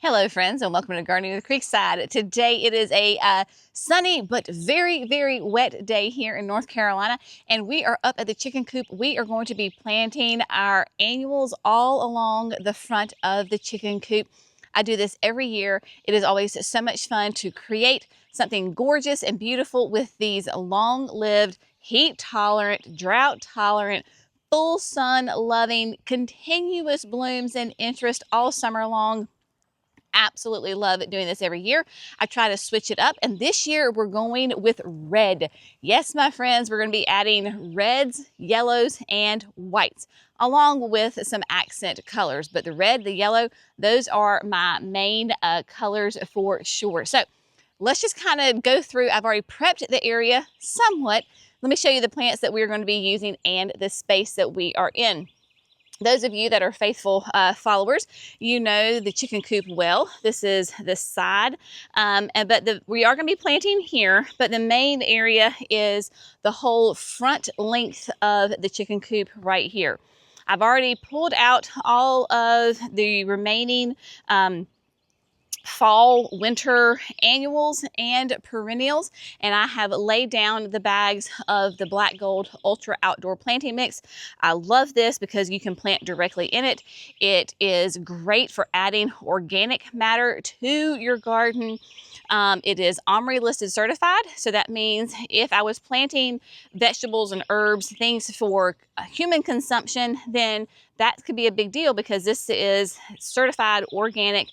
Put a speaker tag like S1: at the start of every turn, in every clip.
S1: Hello friends, and welcome to Gardening with Creekside. Today it is a sunny but very wet day here in North Carolina, and we are up at the chicken coop. We are going to be planting our annuals all along the front of the chicken coop. I do this every year. It is always so much fun to create something gorgeous and beautiful with these long-lived, heat-tolerant, drought-tolerant, full sun-loving, continuous blooms and interest all summer long. Absolutely love doing this every year. I try to switch it up, and this year we're going with red. Yes, my friends, we're going to be adding reds, yellows, and whites, along with some accent colors. But the red, the yellow, those are my main colors for sure. So let's just kind of go through. I've already prepped the area somewhat. Let me show you the plants that we're going to be using and the space that we are in. Those of you that are faithful followers, you know the chicken coop well. This is the side, we are going to be planting here, but the main area is the whole front length of the chicken coop right here. I've already pulled out all of the remaining fall, winter annuals and perennials, and I have laid down the bags of the Black Gold Ultra Outdoor Planting Mix. I love this because you can plant directly in it. It is great for adding organic matter to your garden. It is OMRI listed certified, so that means if I was planting vegetables and herbs, things for human consumption, then that could be a big deal because this is certified organic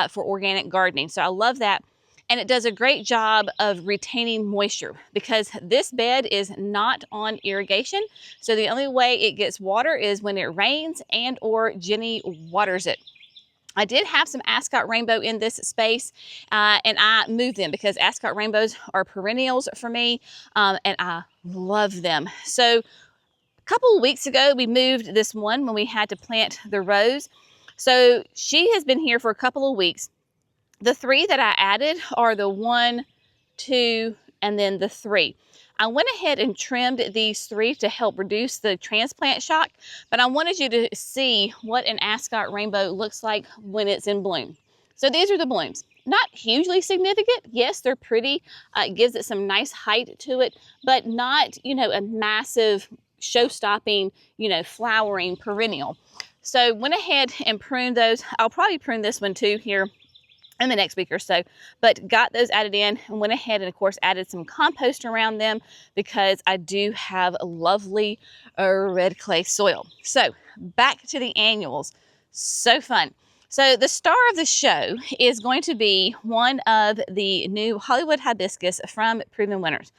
S1: for organic gardening. So I love that. And it does a great job of retaining moisture because this bed is not on irrigation. So the only way it gets water is when it rains and or Jenny waters it. I did have some Ascot Rainbow in this space, and I moved them because Ascot Rainbows are perennials for me, and I love them. So a couple of weeks ago, we moved this one when we had to plant the rose. So she has been here for a couple of weeks. The three that I added are the 1, 2, and then the 3. I went ahead and trimmed these 3 to help reduce the transplant shock, but I wanted you to see what an Ascot Rainbow looks like when it's in bloom. So these are the blooms. Not hugely significant. Yes, they're pretty. It gives it some nice height to it, but not, a massive show-stopping, flowering perennial. So went ahead and pruned those. I'll probably prune this one too here in the next week or so, but got those added in and went ahead and of course added some compost around them because I do have a lovely red clay soil. So back to the annuals. So fun. So the star of the show is going to be one of the new Hollywood hibiscus from Proven Winners.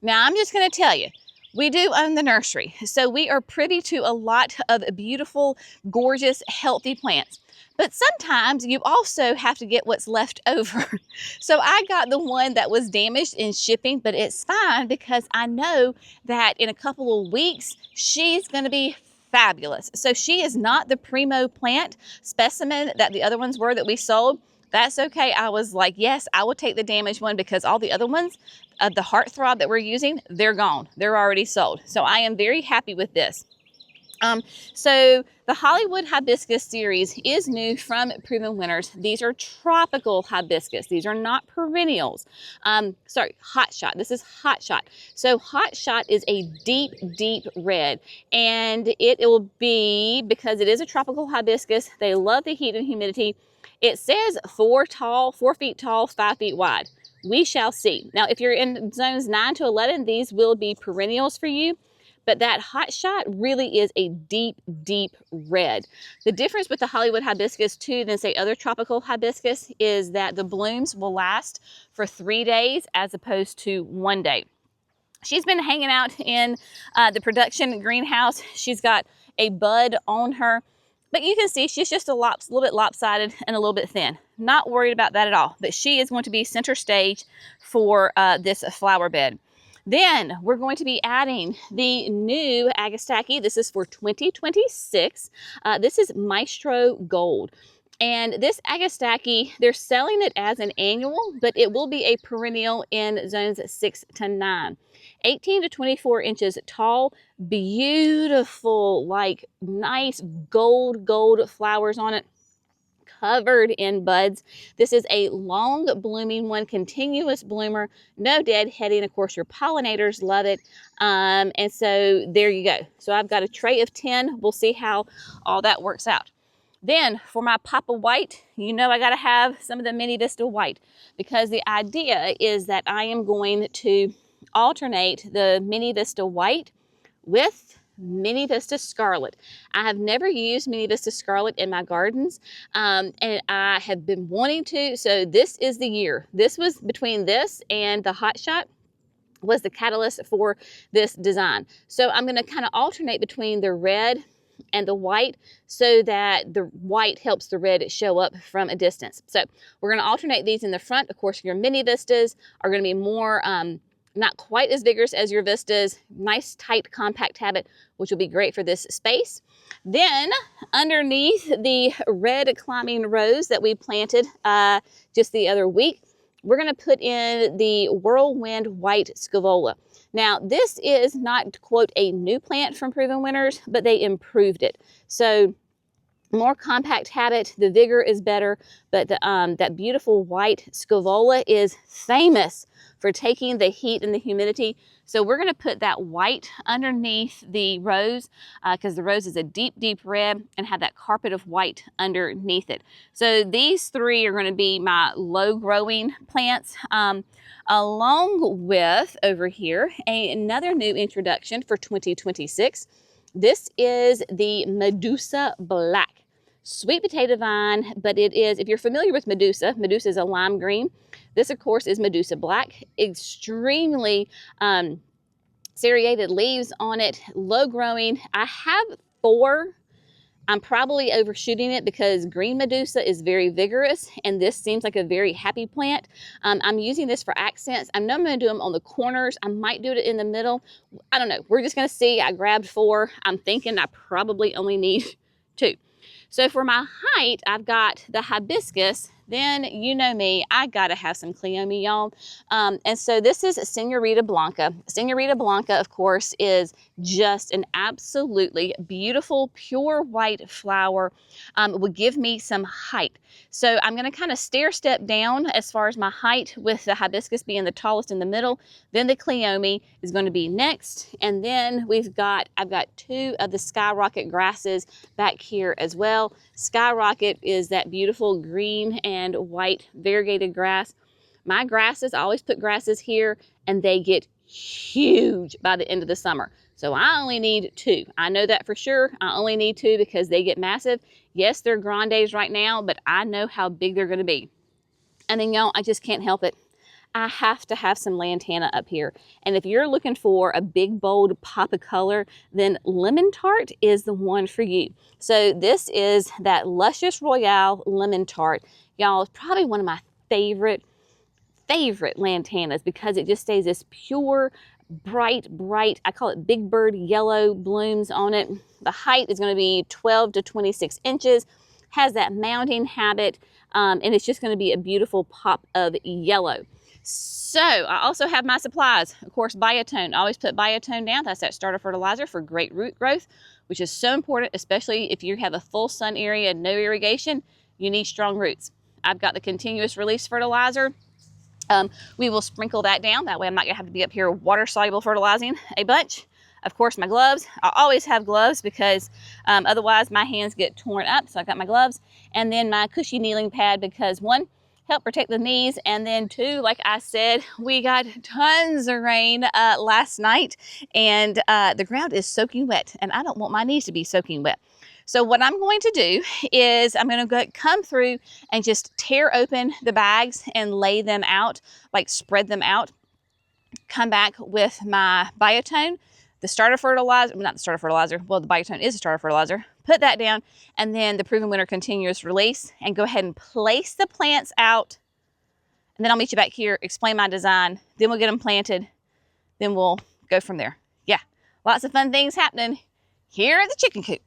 S1: Now I'm just going to tell you, we do own the nursery, so we are privy to a lot of beautiful, gorgeous, healthy plants. But sometimes you also have to get what's left over. So I got the one that was damaged in shipping, but it's fine because I know that in a couple of weeks, she's going to be fabulous. So she is not the primo plant specimen that the other ones were that we sold. That's okay. I was like, yes, I will take the damaged one because all the other ones, the heartthrob that we're using, they're gone. They're already sold. So I am very happy with this. So the Hollywood Hibiscus series is new from Proven Winners. These are tropical hibiscus. These are not perennials. Hot shot. This is hot shot. So hot shot is a deep red, and it will be, because it is a tropical hibiscus, they love the heat and humidity. It says 4 feet tall, 5 feet wide. We shall see. Now, if you're in zones 9 to 11, these will be perennials for you. But that hot shot really is a deep red. The difference with the Hollywood hibiscus too than say other tropical hibiscus is that the blooms will last for 3 days as opposed to 1 day. She's been hanging out in the production greenhouse. She's got a bud on her, but you can see she's just a little bit lopsided and a little bit thin. Not worried about that at all, but she is going to be center stage for this flower bed. Then we're going to be adding the new Agastaki. This is for 2026. This is Maestro Gold. And this Agastaki, they're selling it as an annual, but it will be a perennial in zones 6 to 9. 18 to 24 inches tall, beautiful, like nice gold flowers on it. covered in buds. This is a long blooming one, continuous bloomer, no deadheading. Of course, your pollinators love it. And so there you go. So I've got a tray of 10. We'll see how all that works out. Then for my Papa White, you know I got to have some of the Mini Vista White, because the idea is that I am going to alternate the Mini Vista White with Mini Vista Scarlet. I have never used Mini Vista Scarlet in my gardens, and I have been wanting to, so this is the year. This was between this and the Hot Shot was the catalyst for this design. So I'm going to kind of alternate between the red and the white so that the white helps the red show up from a distance. So we're going to alternate these in the front. Of course, your Mini Vistas are going to be more, not quite as vigorous as your Vistas. Nice, tight, compact habit, which will be great for this space. Then underneath the red climbing rose that we planted just the other week, we're going to put in the Whirlwind White Scaevola. Now, this is not, quote, a new plant from Proven Winners, but they improved it. So more compact habit, the vigor is better, but that beautiful white Scaevola is famous for taking the heat and the humidity. So we're going to put that white underneath the rose because the rose is a deep, deep red and have that carpet of white underneath it. So these three are going to be my low growing plants, along with over here another new introduction for 2026. This is the Medusa Black. Sweet potato vine, but it is, if you're familiar with Medusa, Medusa is a lime green. This, of course, is Medusa Black. Extremely serrated leaves on it, low growing. I have 4. I'm probably overshooting it because green Medusa is very vigorous, and this seems like a very happy plant. I'm using this for accents. I know I'm going to do them on the corners. I might do it in the middle. I don't know. We're just going to see. I grabbed 4. I'm thinking I probably only need 2. So for my height, I've got the hibiscus. Then, you know me, I gotta have some Cleome, y'all. And so this is Senorita Blanca. Senorita Blanca, of course, is just an absolutely beautiful, pure white flower. Will give me some height. So I'm gonna kind of stair step down as far as my height, with the hibiscus being the tallest in the middle. Then the Cleome is going to be next. And then I've got 2 of the skyrocket grasses back here as well. Skyrocket is that beautiful green and white variegated grass. My grasses, I always put grasses here, and they get huge by the end of the summer. So I only need 2. I know that for sure. I only need 2 because they get massive. Yes, they're grandes right now, but I know how big they're going to be. And then, y'all, I just can't help it. I have to have some lantana up here. And if you're looking for a big, bold pop of color, then Lemon Tart is the one for you. So this is that Luscious Royale Lemon Tart. Y'all, it's probably one of my favorite lantanas because it just stays this pure, bright, I call it big bird yellow blooms on it. The height is going to be 12 to 26 inches, has that mounding habit, and it's just going to be a beautiful pop of yellow. So I also have my supplies. Of course, Biotone. I always put Biotone down. That's that starter fertilizer for great root growth, which is so important, especially if you have a full sun area and no irrigation. You need strong roots. I've got the continuous release fertilizer. We will sprinkle that down. That way I'm not going to have to be up here water-soluble fertilizing a bunch. Of course, my gloves. I always have gloves because otherwise my hands get torn up. So I got my gloves. And then my cushy kneeling pad because 1, help protect the knees, and then 2, like I said, we got tons of rain last night, and the ground is soaking wet, and I don't want my knees to be soaking wet. So what I'm going to do is I'm going to come through and just tear open the bags and lay them out, like spread them out. Come back with my Biotone, the starter fertilizer, not the starter fertilizer, well, the Biotone is a starter fertilizer. Put that down, and then the Proven Winner continuous release, and go ahead and place the plants out. And then I'll meet you back here, explain my design, then we'll get them planted, then we'll go from there. Yeah, lots of fun things happening here at the chicken coop.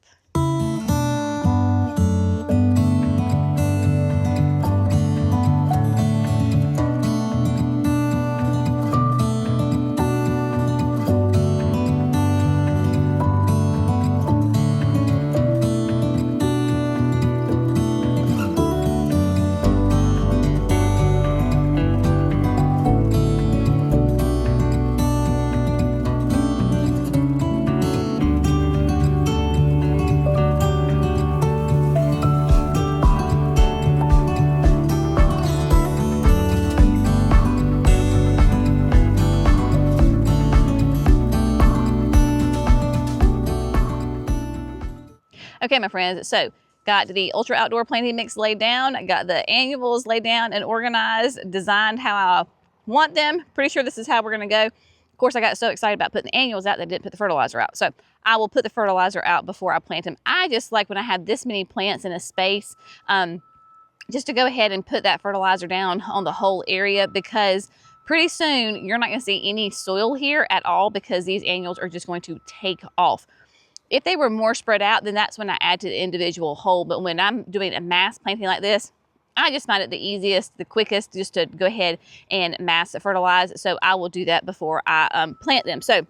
S1: Okay, my friends, so got the Ultra Outdoor Planting Mix laid down. I got the annuals laid down and organized, designed how I want them. Pretty sure this is how we're gonna go. Of course, I got so excited about putting the annuals out that I didn't put the fertilizer out. So I will put the fertilizer out before I plant them. I just like when I have this many plants in a space, just to go ahead and put that fertilizer down on the whole area, because pretty soon you're not gonna see any soil here at all because these annuals are just going to take off. If they were more spread out, then that's when I add to the individual hole. But when I'm doing a mass planting like this, I just find it the easiest, the quickest, just to go ahead and mass fertilize. So I will do that before I plant them. So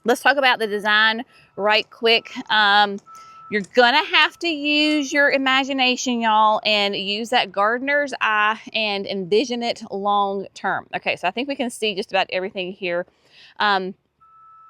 S1: let's talk about the design right quick. You're gonna have to use your imagination, y'all, and use that gardener's eye and envision it long term. Okay, so I think we can see just about everything here.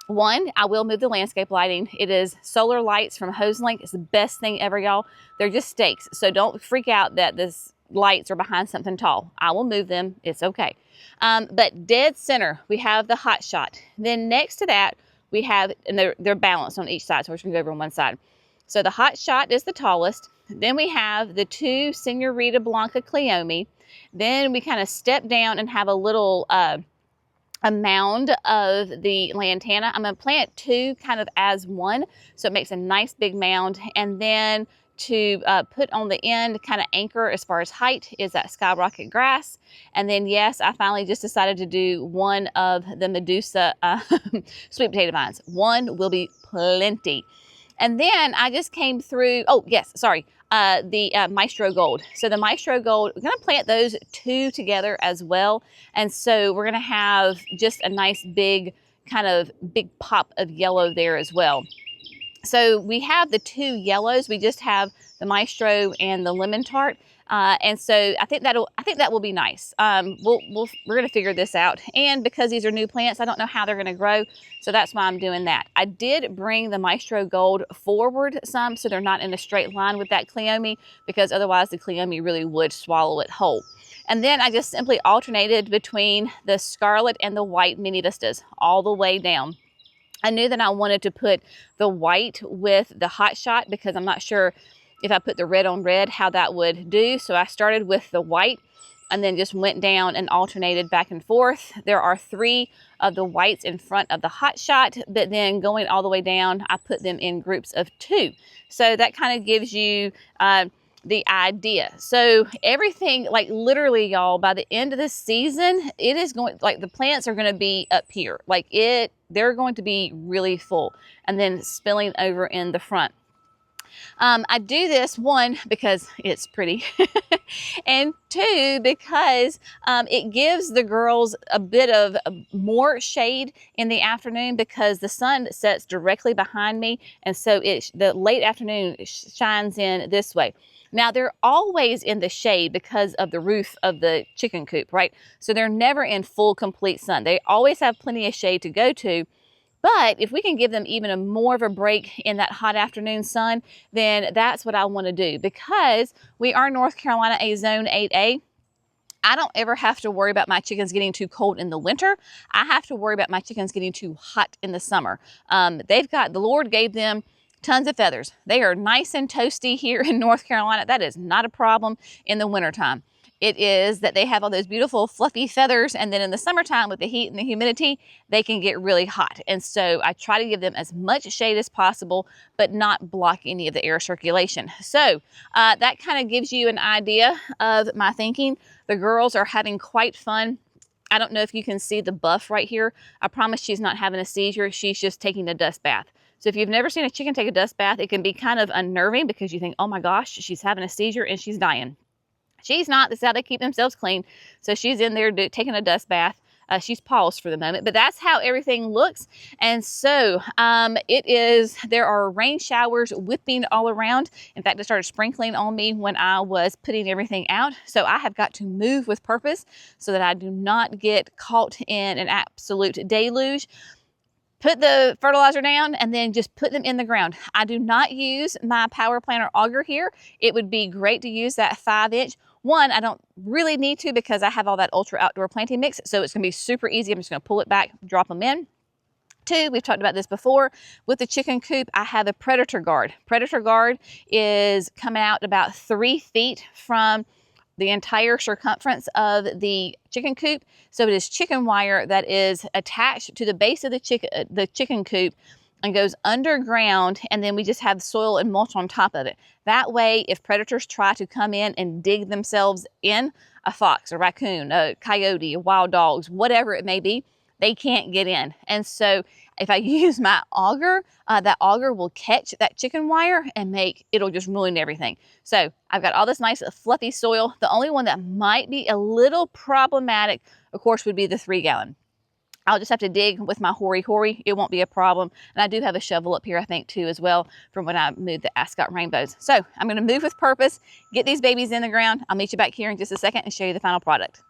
S1: One, I will move the landscape lighting. It is solar lights from HoseLink. It's the best thing ever, y'all. They're just stakes, so don't freak out that this lights are behind something tall. I will move them. It's okay. But dead center, we have the hot shot. Then next to that, we have, and they're balanced on each side, so we're just gonna go over on one side. So the hot shot is the tallest. Then we have the two Senorita Blanca Cleome. Then we kind of step down and have a little a mound of the lantana. I'm gonna plant two kind of as one, so it makes a nice big mound. And then to put on the end, kind of anchor as far as height, is that skyrocket grass. And then yes, I finally just decided to do one of the Medusa sweet potato vines. One will be plenty. And then I just came through, oh yes, sorry, the Maestro Gold. So the Maestro Gold, we're gonna plant those two together as well. And so we're gonna have just a nice big, kind of big pop of yellow there as well. So we have the two yellows. We just have the Maestro and the Lemon Tart. And so I think that will be nice. We're gonna figure this out. And because these are new plants, I don't know how they're gonna grow. So that's why I'm doing that. I did bring the Maestro Gold forward some, so they're not in a straight line with that Cleome, because otherwise the Cleome really would swallow it whole. And then I just simply alternated between the scarlet and the white mini vistas all the way down. I knew that I wanted to put the white with the hot shot because I'm not sure if I put the red on red, how that would do. So I started with the white and then just went down and alternated back and forth. There are three of the whites in front of the hot shot, but then going all the way down, I put them in groups of two. So that kind of gives you the idea. So everything, like literally y'all, by the end of the season, it is going, like the plants are going to be up here. Like they're going to be really full and then spilling over in the front. I do this, one, because it's pretty, and two, because it gives the girls a bit of more shade in the afternoon, because the sun sets directly behind me, and so the late afternoon shines in this way. Now, they're always in the shade because of the roof of the chicken coop, right? So they're never in full, complete sun. They always have plenty of shade to go to. But if we can give them even more of a break in that hot afternoon sun, then that's what I want to do. Because we are North Carolina, a Zone 8A, I don't ever have to worry about my chickens getting too cold in the winter. I have to worry about my chickens getting too hot in the summer. The Lord gave them tons of feathers. They are nice and toasty here in North Carolina. That is not a problem in the wintertime. It is that they have all those beautiful fluffy feathers, and then in the summertime with the heat and the humidity, they can get really hot. And so I try to give them as much shade as possible, but not block any of the air circulation. So that kind of gives you an idea of my thinking. The girls are having quite fun. I don't know if you can see the buff right here. I promise she's not having a seizure. She's just taking a dust bath. So if you've never seen a chicken take a dust bath, it can be kind of unnerving because you think, oh my gosh, she's having a seizure and she's dying. She's not. This is how they keep themselves clean. So she's in there taking a dust bath. She's paused for the moment, but that's how everything looks. And so there are rain showers whipping all around. In fact, it started sprinkling on me when I was putting everything out. So I have got to move with purpose so that I do not get caught in an absolute deluge. Put the fertilizer down and then just put them in the ground. I do not use my power planter auger here. It would be great to use that 5-inch. One, I don't really need to because I have all that Ultra Outdoor Planting Mix, so it's gonna be super easy. I'm just gonna pull it back, drop them in. Two, we've talked about this before, with the chicken coop, I have a predator guard. Predator guard is coming out about 3 feet from the entire circumference of the chicken coop. So it is chicken wire that is attached to the base of the chicken coop and goes underground, and then we just have soil and mulch on top of it. That way, if predators try to come in and dig themselves in, a fox, a raccoon, a coyote, a wild dogs, whatever it may be, they can't get in. And so if I use my auger, that auger will catch that chicken wire and it'll just ruin everything. So I've got all this nice fluffy soil. The only one that might be a little problematic, of course, would be the 3-gallon. I'll just have to dig with my hory. It won't be a problem. And I do have a shovel up here, I think, too, as well, from when I moved the Ascot rainbows. So I'm going to move with purpose, get these babies in the ground. I'll meet you back here in just a second and show you the final product.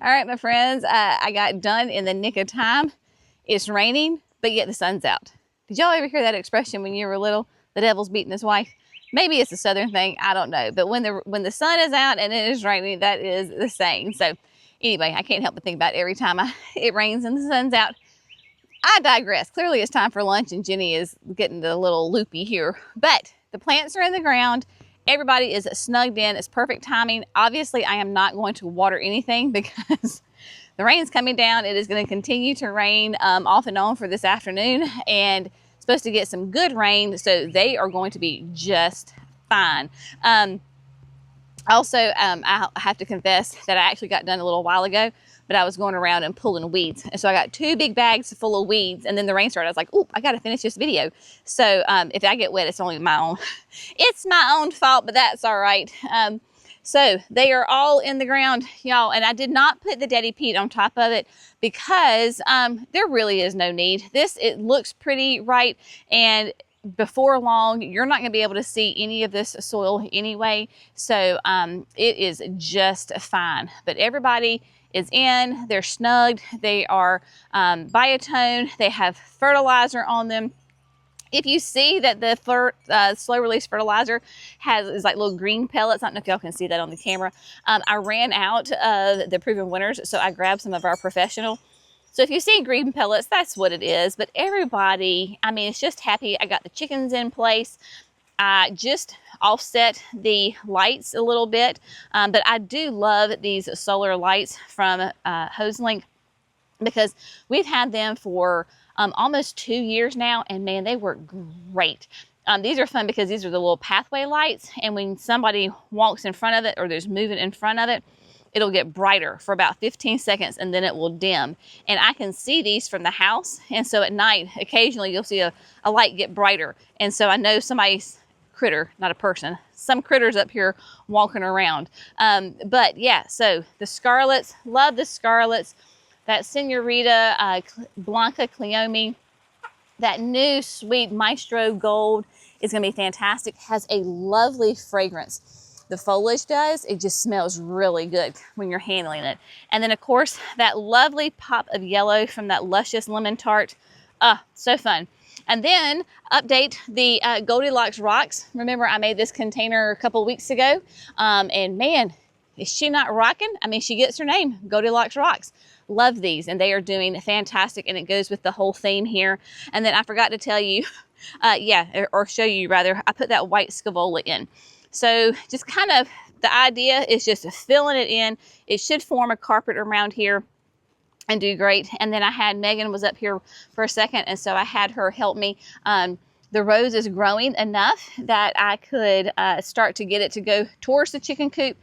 S1: All right, my friends, I got done in the nick of time. It's raining, but yet the sun's out. Did y'all ever hear that expression when you were little? The devil's beating his wife? Maybe it's a southern thing, I don't know. But when the sun is out and it is raining, that is the saying. So anyway, I can't help but think about every time it rains and the sun's out. I digress. Clearly it's time for lunch and Jenny is getting a little loopy here. But the plants are in the ground. Everybody is snugged in. It's perfect timing. Obviously, I am not going to water anything because the rain's coming down. It is going to continue to rain off and on for this afternoon, and supposed to get some good rain, so they are going to be just fine. Also, I have to confess that I actually got done a little while ago, but I was going around and pulling weeds. And so I got 2 big bags full of weeds, and then the rain started. I was like, oh, I got to finish this video. So if I get wet, it's only my own. It's my own fault, but that's all right. So they are all in the ground, y'all, and I did not put the Daddy Pete on top of it because there really is no need. It looks pretty right, and before long, you're not going to be able to see any of this soil anyway. So it is just fine. But everybody is in, they're snugged, they are biotone, they have fertilizer on them. If you see that the slow release fertilizer is like little green pellets, I don't know if y'all can see that on the camera. I ran out of the Proven Winners, so I grabbed some of our Professional. So if you see green pellets, that's what it is. But everybody, I mean, it's just happy. I got the chickens in place. I just offset the lights a little bit, but I do love these solar lights from HoseLink because we've had them for almost 2 years now, and man, they work great. These are fun because these are the little pathway lights, and when somebody walks in front of it or there's movement in front of it, it'll get brighter for about 15 seconds and then it will dim. And I can see these from the house, and so at night, occasionally you'll see a light get brighter. And so I know somebody's critter, not a person, some critters up here walking around. But yeah, so the scarlets, love the scarlets. That Senorita Blanca Cleome, that new sweet Maestro Gold is going to be fantastic. Has a lovely fragrance. The foliage does. It just smells really good when you're handling it. And then, of course, that lovely pop of yellow from that luscious lemon tart. So fun. And then update the Goldilocks rocks. Remember, I made this container a couple weeks ago. And man, Is she not rocking? I mean, she gets her name, Goldilocks Rocks. Love these, and they are doing fantastic, and it goes with the whole theme here. And then I forgot to tell you, or show you rather, I put that white scavola in. So just kind of, the idea is just filling it in. It should form a carpet around here and do great. And then I had Megan was up here for a second, and so I had her help me. The rose is growing enough that I could start to get it to go towards the chicken coop.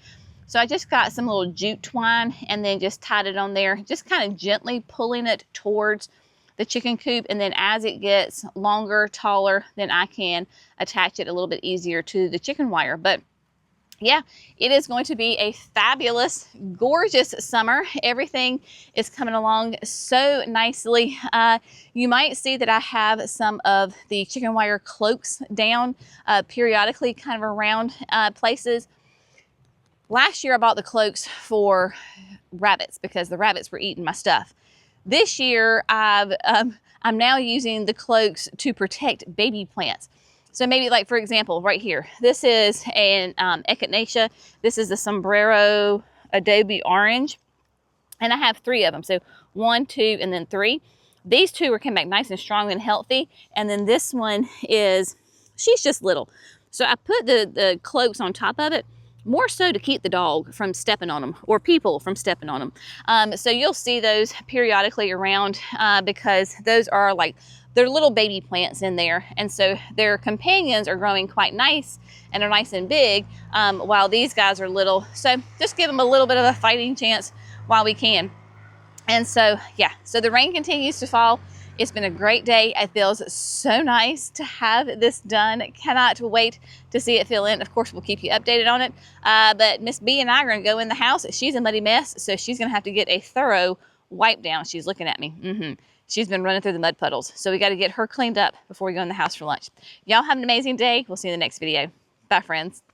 S1: So I just got some little jute twine and then just tied it on there, just kind of gently pulling it towards the chicken coop. And then as it gets longer, taller, then I can attach it a little bit easier to the chicken wire. But yeah, it is going to be a fabulous, gorgeous summer. Everything is coming along so nicely. You might see that I have some of the chicken wire cloaks down periodically, kind of around places. Last year I bought the cloaks for rabbits because the rabbits were eating my stuff. This year I'm now using the cloaks to protect baby plants. So maybe, like, for example, right here, this is an echinacea. This is the sombrero adobe orange. And I have 3 of them. So 1, 2, and then 3. These 2 are coming back nice and strong and healthy. And then this one is, she's just little. So I put the cloaks on top of it, more so to keep the dog from stepping on them, or people from stepping on them. So you'll see those periodically around because those are like, they're little baby plants in there. And so their companions are growing quite nice and are nice and big while these guys are little. So just give them a little bit of a fighting chance while we can. And so, yeah, so the rain continues to fall. It's been a great day. It feels so nice to have this done. Cannot wait to see it fill in. Of course, we'll keep you updated on it. But Miss B and I are going to go in the house. She's a muddy mess, so she's going to have to get a thorough wipe down. She's looking at me. She's been running through the mud puddles. So we got to get her cleaned up before we go in the house for lunch. Y'all have an amazing day. We'll see you in the next video. Bye, friends.